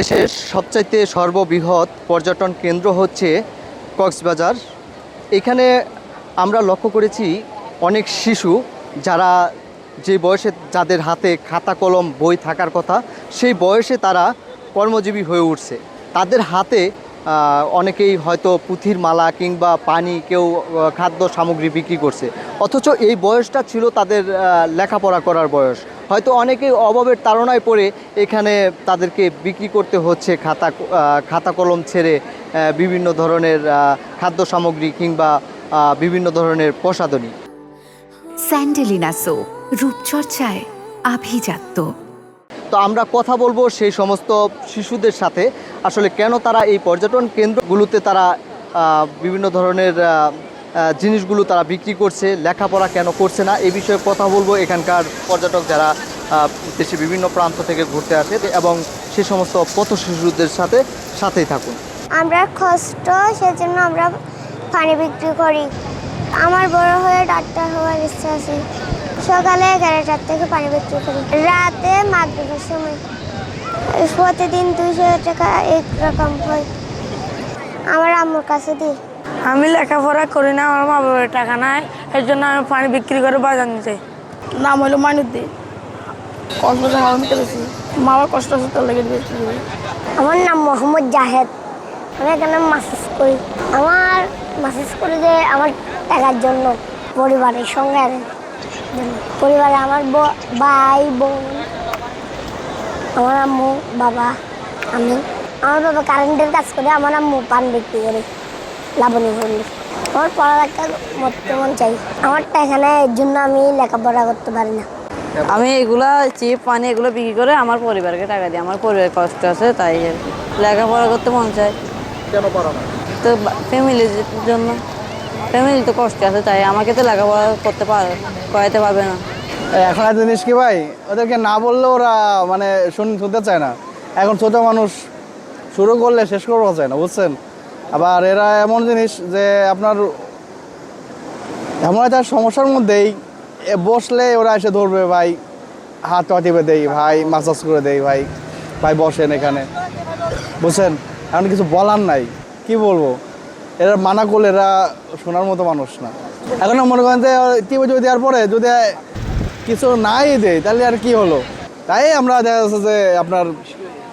বাংলাদেশের সবচাইতে সর্ববৃহৎ পর্যটন কেন্দ্র হচ্ছে কক্সবাজার। এখানে আমরা লক্ষ্য করেছি অনেক শিশু যারা যে বয়সে যাদের হাতে খাতা কলম বই থাকার কথা সেই বয়সে তারা কর্মজীবী হয়ে উঠছে। তাদের হাতে অনেকেই হয়তো পুঁথির মালা কিংবা পানি, কেউ খাদ্য সামগ্রী বিক্রি করছে, অথচ এই বয়সটা ছিল তাদের লেখাপড়া করার বয়স। হয়তো অনেকেই অভাবের তাড়নায় পড়ে এখানে তাদেরকে বিক্রি করতে হচ্ছে খাতা কলম ছেড়ে বিভিন্ন ধরনের খাদ্য সামগ্রী কিংবা বিভিন্ন ধরনের প্রসাধনী। স্যান্ডেলিনা সো, রূপচর্চায় আভিজাত্য। তো আমরা কথা বলবো সেই সমস্ত শিশুদের সাথে, আসলে কেন তারা এই পর্যটন কেন্দ্রগুলোতে তারা বিভিন্ন ধরনের জিনিসগুলো তারা বিক্রি করছে, লেখাপড়া কেন করছে না, এই বিষয়ে কথা বলবো এখানকার পর্যটক যারা দেশে বিভিন্ন প্রান্ত থেকে ঘুরতে আসে, এবং সে সমস্ত পথ শিশুদের সাথেই থাকুন। আমরা কষ্ট, সেজন্য আমরা পানি বিক্রি করি। আমার বড় হয়ে ডাক্তার হওয়ার ইচ্ছা আছে। সকালে 11টার থেকে পানি বিক্রি করি, রাতে মাগরিবের সময়। প্রতিদিন 200 টাকা একরকম হয়। আমার আম্মুর কাছে দিই। আমি লেখাপড়া করি না, আমার মা বাবার টাকা নাই, এর জন্য আমি পানি বিক্রি করে বাজার নিতে। নাম হলো মাইনুদ্দিন, কক্সবাজার আমি করেছি। মা বাবার কষ্ট হচ্ছে লেগে বিক্রি করি। আমার নাম মোহাম্মদ জাহেদ, আমি এখানে মাসাজ করি। আমার মাসাজ করি যে আমার টাকার জন্য, পরিবারের সঙ্গে পরিবারে আমার ভাই বোন, আমার আম্মু বাবা, আমি। আমার বাবা কারেন্টের কাজ করে, আমার আম্মু পান বিক্রি করে লাবণী পল্লী। আমার পড়ালেখা মন চাই, আমার টাকা নেই, এর জন্য আমি লেখাপড়া করতে পারি না। আমি এগুলা চিপ পানি এগুলো বিক্রি করে আমার পরিবারকে টাকা দিই। আমার পরিবারের কষ্ট আছে, তাই লেখাপড়া করতে মন চায়। কেন পারো না? তো ফ্যামিলির জন্য, ফ্যামিলি তো কষ্ট আছে, তাই আমাকে তো লেখাপড়া করাইতে পারবে না। এখন একটা জিনিস কি ভাই, ওদেরকে না বললে ওরা মানে শুনতে চায় না। এখন ছোট মানুষ শুরু করলে শেষ করবো চায় না, বুঝছেন। আবার এরা এমন জিনিস যে আপনার এমন একটা সমস্যার মধ্যেই বসলে ওরা এসে ধরবে, ভাই হাত টিপে দেই, ভাই মাসাজ করে দেই, ভাই ভাই বসেন এখানে, বুঝছেন। এখন কিছু বলার নাই, কি বলবো। এরা মানা করলে এরা শোনার মতো মানুষ না। এখন মনে করেন যে টিপে যদি দেওয়ার পরে যদি কিছু নাই দেয় তাহলে আর কি হলো। তাই আমরা দেখা যাচ্ছে যে আপনার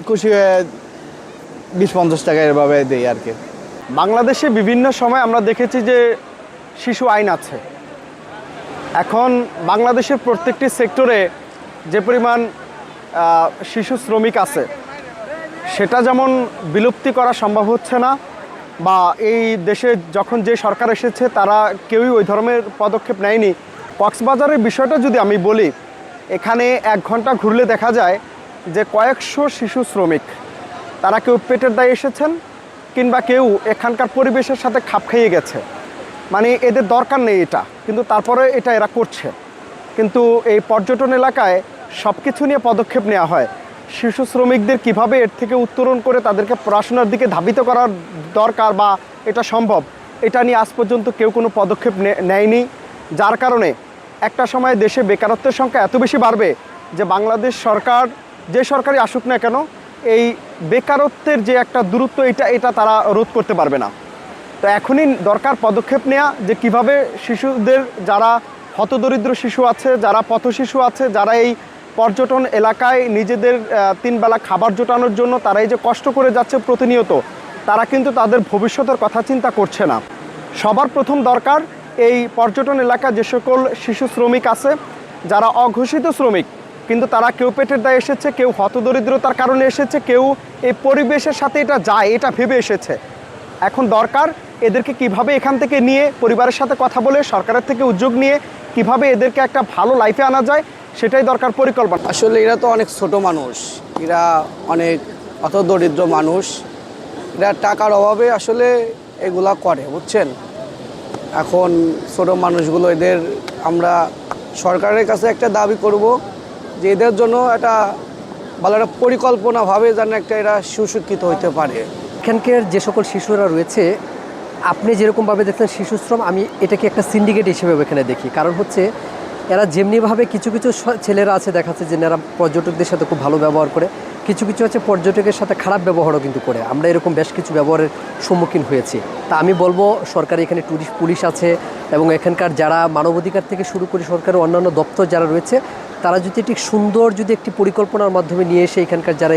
খুশি হয়ে 20-50 টাকা এভাবে দেই আর কি। বাংলাদেশে বিভিন্ন সময় আমরা দেখেছি যে শিশু আইন আছে। এখন বাংলাদেশের প্রত্যেকটি সেক্টরে যে পরিমাণ শিশু শ্রমিক আছে, সেটা যেমন বিলুপ্তি করা সম্ভব হচ্ছে না, বা এই দেশে যখন যে সরকার এসেছে তারা কেউই ওই ধরনের পদক্ষেপ নেয়নি। কক্সবাজারের বিষয়টা যদি আমি বলি, এখানে 1 ঘন্টা ঘুরলে দেখা যায় যে কয়েকশো শিশু শ্রমিক, তারা কেউ পেটের দায়ে এসেছেন কিংবা কেউ এখানকার পরিবেশের সাথে খাপ খাইয়ে গেছে। মানে এদের দরকার নেই এটা, কিন্তু তারপরে এটা এরা করছে। কিন্তু এই পর্যটন এলাকায় সব কিছু নিয়ে পদক্ষেপ নেওয়া হয়। শিশু শ্রমিকদের কিভাবে এর থেকে উত্তরণ করে তাদেরকে পড়াশোনার দিকে ধাবিত করার দরকার বা এটা সম্ভব, এটা নিয়ে আজ পর্যন্ত কেউ কোনো পদক্ষেপ নেয়নি। যার কারণে একটা সময় দেশে বেকারত্বের সংখ্যা এত বেশি বাড়বে যে বাংলাদেশ সরকার, যে সরকারই আসুক না কেন, এই বেকারত্বের যে একটা দূরত্ব এটা তারা রোধ করতে পারবে না। তো এখনই দরকার পদক্ষেপ নেওয়া, যে কিভাবে শিশুদের, যারা হতদরিদ্র শিশু আছে, যারা পথ শিশু আছে, যারা এই পর্যটন এলাকায় নিজেদের 3 বেলা খাবার জোটানোর জন্য তারা এই যে কষ্ট করে যাচ্ছে প্রতিনিয়ত, তারা কিন্তু তাদের ভবিষ্যতের কথা চিন্তা করছে না। সবার প্রথম দরকার এই পর্যটন এলাকা যে সকল শিশু শ্রমিক আছে, যারা অঘোষিত শ্রমিক, কিন্তু তারা কেউ পেটের দায়ে এসেছে, কেউ হতদরিদ্রতার কারণে এসেছে, কেউ এই পরিবেশের সাথে এটা ভেবে এসেছে। এখন দরকার এদেরকে কিভাবে এখান থেকে নিয়ে পরিবারের সাথে কথা বলে, সরকারের থেকে উদ্যোগ নিয়ে কিভাবে এদেরকে একটা ভালো লাইফে আনা যায়, সেটাই দরকার পরিকল্পনা। আসলে এরা তো অনেক ছোট মানুষ, এরা অনেক হতদরিদ্র মানুষ, এরা টাকার অভাবে আসলে এগুলা করে, বুঝছেন। এখন ছোট মানুষগুলো, এদের আমরা সরকারের কাছে একটা দাবি করব যে এদের জন্য একটা ভালো একটা পরিকল্পনাভাবে যেন একটা এরা সুশিক্ষিত হইতে পারে। এখানকার যে সকল শিশুরা রয়েছে, আপনি যেরকমভাবে দেখছেন শিশুশ্রম, আমি এটাকে একটা সিন্ডিকেট হিসেবে এখানে দেখি। কারণ হচ্ছে এরা যেমনিভাবে কিছু ছেলেরা আছে দেখাচ্ছে যে এরা পর্যটকদের সাথে খুব ভালো ব্যবহার করে, কিছু কিছু আছে পর্যটকের সাথে খারাপ ব্যবহারও কিন্তু করে। আমরা এরকম বেশ কিছু ব্যবহারের সম্মুখীন হয়েছি। তা আমি বলবো সরকারি এখানে ট্যুরিস্ট পুলিশ আছে এবং এখানকার যারা মানবাধিকার থেকে শুরু করে সরকারের অন্যান্য দপ্তর যারা রয়েছে, তারা যদি একটি সুন্দর যদি একটি পরিকল্পনার মাধ্যমে নিয়ে এসে এখানকার যারা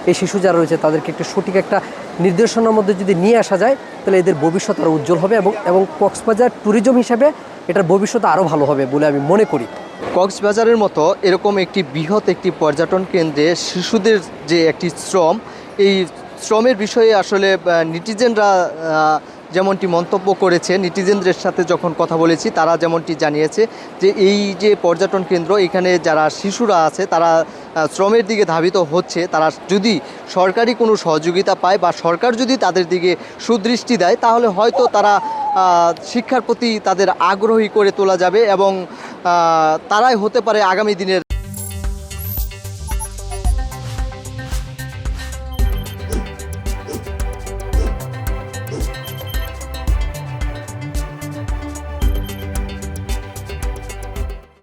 এই শিশু যারা রয়েছে তাদেরকে একটি সঠিক একটা নির্দেশনার মধ্যে যদি নিয়ে আসা যায়, তাহলে এদের ভবিষ্যৎ আরও উজ্জ্বল হবে এবং কক্সবাজার ট্যুরিজম হিসাবে এটার ভবিষ্যৎ আরও ভালো হবে বলে আমি মনে করি। কক্সবাজারের মতো এরকম একটি বৃহৎ একটি পর্যটন কেন্দ্রে শিশুদের যে একটি শ্রম, এই শ্রমের বিষয়ে আসলে নেটিজেনরা যেমনটি মন্তব্য করেছে, নেটিজেনদের সাথে যখন কথা বলেছি তারা যেমনটি জানিয়েছে যে এই যে পর্যটন কেন্দ্র, এখানে যারা শিশুরা আছে তারা শ্রমের দিকে ধাবিত হচ্ছে। তারা যদি সরকারি কোনো সহযোগিতা পায় বা সরকার যদি তাদের দিকে সুদৃষ্টি দেয়, তাহলে হয়তো তারা শিক্ষার প্রতি তাদের আগ্রহী করে তোলা যাবে এবং তারাই হতে পারে আগামী দিনের